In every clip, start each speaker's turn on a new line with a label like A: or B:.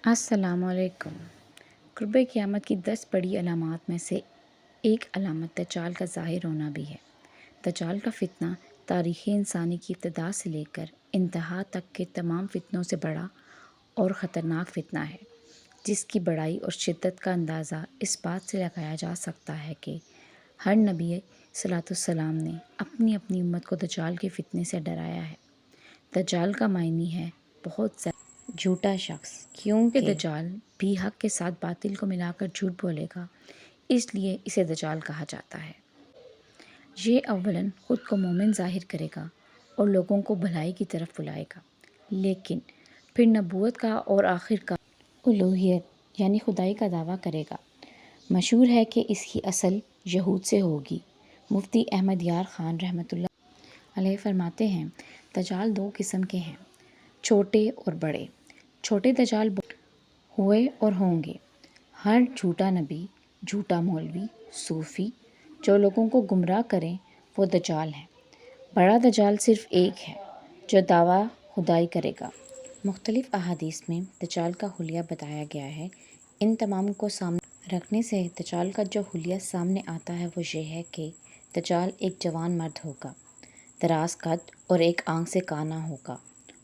A: السلام علیکم۔ قرب قیامت کی 10 بڑی علامات میں سے ایک علامت دجال کا ظاہر ہونا بھی ہے۔ دجال کا فتنہ تاریخ انسانی کی ابتدا سے لے کر انتہا تک کے تمام فتنوں سے بڑا اور خطرناک فتنہ ہے، جس کی بڑائی اور شدت کا اندازہ اس بات سے لگایا جا سکتا ہے کہ ہر نبی صلی اللہ علیہ وسلم نے اپنی اپنی امت کو دجال کے فتنے سے ڈرایا ہے۔ دجال کا معنی ہے بہت زیادہ جھوٹا شخص، کیونکہ دجال بھی حق کے ساتھ باطل کو ملا کر جھوٹ بولے گا، اس لیے اسے دجال کہا جاتا ہے۔ یہ اولاً خود کو مومن ظاہر کرے گا اور لوگوں کو بھلائی کی طرف بلائے گا، لیکن پھر نبوت کا اور آخر کا الوہیت یعنی خدائی کا دعویٰ کرے گا۔ مشہور ہے کہ اس کی اصل یہود سے ہوگی۔ مفتی احمد یار خان رحمۃ اللہ علیہ فرماتے ہیں، دجال دو قسم کے ہیں، چھوٹے اور بڑے۔ چھوٹے دجال ہوئے اور ہوں گے ہر جھوٹا نبی، جھوٹا مولوی، صوفی جو لوگوں کو گمراہ کریں وہ دجال ہیں۔ بڑا دجال صرف ایک ہے جو دعویٰ خدائی کرے گا۔ مختلف احادیث میں دجال کا حلیہ بتایا گیا ہے۔ ان تمام کو سامنے رکھنے سے دجال کا جو حلیہ سامنے آتا ہے وہ یہ ہے کہ دجال ایک جوان مرد ہوگا، دراز قد اور ایک آنکھ سے کانا ہوگا،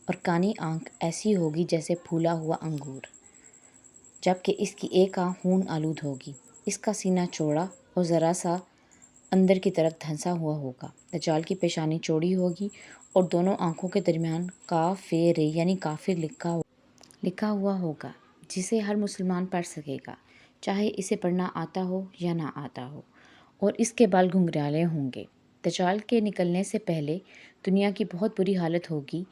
A: اور کانی آنکھ ایسی ہوگی جیسے پھولا ہوا انگور، جبکہ اس کی ایک آنکھ خون آلود ہوگی۔ اس کا سینہ چوڑا اور ذرا سا اندر کی طرف دھنسا ہوا ہوگا۔ دجال کی پیشانی چوڑی ہوگی اور دونوں آنکھوں کے درمیان کافر یعنی کافر لکھا ہوا ہوگا، جسے ہر مسلمان پڑھ سکے گا، چاہے اسے پڑھنا آتا ہو یا نہ آتا ہو، اور اس کے بال گھنگریالے ہوں گے۔ دجال کے نکلنے سے پہلے دنیا کی بہت بری حالت ہوگی،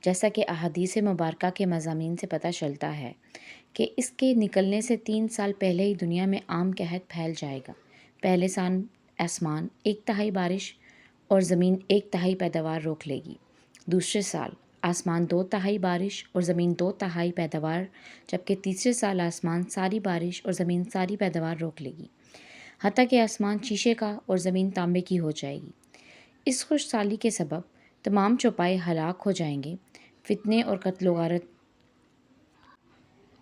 A: جیسا کہ احادیث مبارکہ کے مضامین سے پتہ چلتا ہے کہ اس کے نکلنے سے 3 سال پہلے ہی دنیا میں عام قحط پھیل جائے گا۔ پہلے سال آسمان 1/3 بارش اور زمین 1/3 پیداوار روک لے گی۔ دوسرے سال آسمان 2/3 بارش اور زمین 2/3 پیداوار، جبکہ تیسرے سال آسمان ساری بارش اور زمین ساری پیداوار روک لے گی، حتیٰ کہ آسمان شیشے کا اور زمین تانبے کی ہو جائے گی۔ اس خوش سالی کے سبب تمام چوپائے ہلاک ہو جائیں گے، فتنے اور قتل و غارت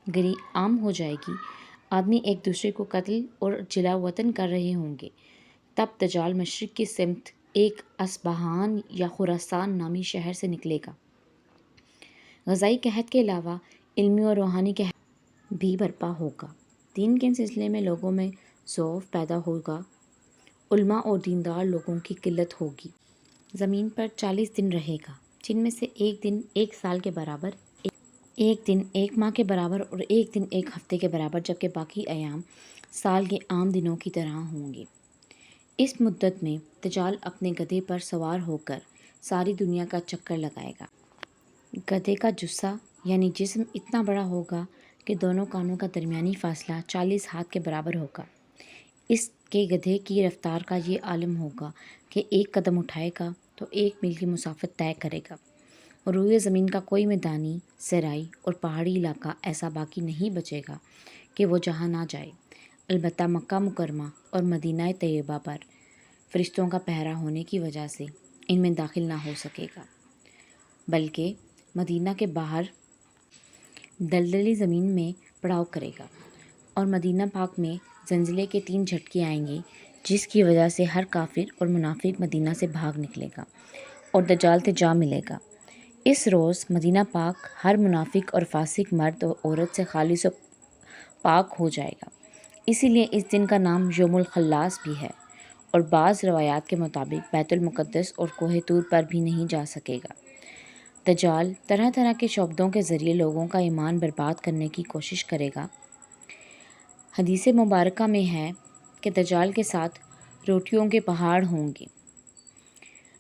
A: گری عام ہو جائے گی، آدمی ایک دوسرے کو قتل اور جلا وطن کر رہے ہوں گے۔ تب دجال مشرق کی سمت ایک اصبہان یا خراسان نامی شہر سے نکلے گا۔ غذائی قحط کے علاوہ علمی اور روحانی قحط بھی برپا ہوگا۔ دین کے سلسلے میں لوگوں میں ضعف پیدا ہوگا، علماء اور دیندار لوگوں کی قلت ہوگی۔ زمین پر 40 دن رہے گا، جن میں سے ایک دن 1 سال کے برابر، ایک دن 1 ماہ کے برابر اور ایک دن 1 ہفتے کے برابر، جبکہ باقی ایام سال کے عام دنوں کی طرح ہوں گے۔ اس مدت میں دجال اپنے گدھے پر سوار ہو کر ساری دنیا کا چکر لگائے گا۔ گدھے کا جثہ یعنی جسم اتنا بڑا ہوگا کہ دونوں کانوں کا درمیانی فاصلہ 40 ہاتھ کے برابر ہوگا۔ اس کے گدھے کی رفتار کا یہ عالم ہوگا کہ 1 قدم اٹھائے گا تو 1 میل کی مسافت طے کرے گا، اور روئے زمین کا کوئی میدانی، زرعی اور پہاڑی علاقہ ایسا باقی نہیں بچے گا کہ وہ جہاں نہ جائے۔ البتہ مکہ مکرمہ اور مدینہ طیبہ پر فرشتوں کا پہرا ہونے کی وجہ سے ان میں داخل نہ ہو سکے گا، بلکہ مدینہ کے باہر دلدلی زمین میں پڑاؤ کرے گا، اور مدینہ پاک میں زلزلے کے 3 جھٹکے آئیں گے، جس کی وجہ سے ہر کافر اور منافق مدینہ سے بھاگ نکلے گا اور دجال سے جا ملے گا۔ اس روز مدینہ پاک ہر منافق اور فاسق مرد اور عورت سے خالص و پاک ہو جائے گا، اسی لیے اس دن کا نام یوم الخلاص بھی ہے، اور بعض روایات کے مطابق بیت المقدس اور کوہ طور پر بھی نہیں جا سکے گا۔ دجال طرح طرح کے شعبدوں کے ذریعے لوگوں کا ایمان برباد کرنے کی کوشش کرے گا۔ حدیث مبارکہ میں ہے کہ دجال کے ساتھ روٹیوں کے پہاڑ ہوں گے۔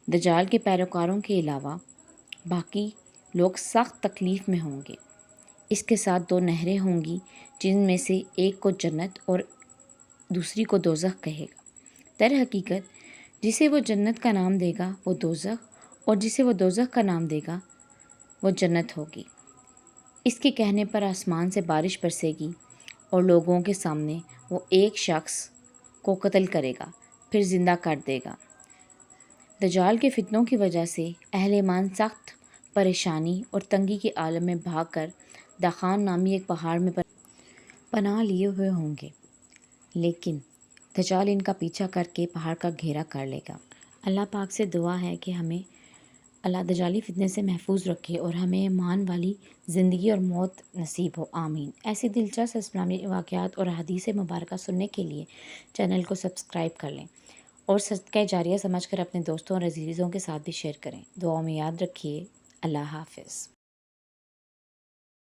A: دجال کے پیروکاروں کے علاوہ باقی لوگ سخت تکلیف میں ہوں گے۔ اس کے ساتھ 2 نہریں ہوں گی، جن میں سے ایک کو جنت اور دوسری کو دوزخ کہے گا۔ در حقیقت جسے وہ جنت کا نام دے گا وہ دوزخ، اور جسے وہ دوزخ کا نام دے گا وہ جنت ہوگی۔ اس کے کہنے پر آسمان سے بارش برسے گی، اور لوگوں کے سامنے وہ ایک شخص کو قتل کرے گا، پھر زندہ کر دے گا۔ دجال کے فتنوں کی وجہ سے اہل ایمان سخت پریشانی اور تنگی کے عالم میں بھاگ کر دخان نامی ایک پہاڑ میں پناہ لیے ہوئے ہوں گے، لیکن دجال ان کا پیچھا کر کے پہاڑ کا گھیرا کر لے گا۔ اللہ پاک سے دعا ہے کہ ہمیں اللہ دجالی فتنے سے محفوظ رکھے اور ہمیں ایمان والی زندگی اور موت نصیب ہو، آمین۔ ایسی دلچسپ اسلامی واقعات اور حدیث مبارکہ سننے کے لیے چینل کو سبسکرائب کر لیں اور صدقہ جاریہ سمجھ کر اپنے دوستوں اور عزیزوں کے ساتھ بھی شیئر کریں۔ دعاؤں میں یاد رکھیے۔ اللہ حافظ۔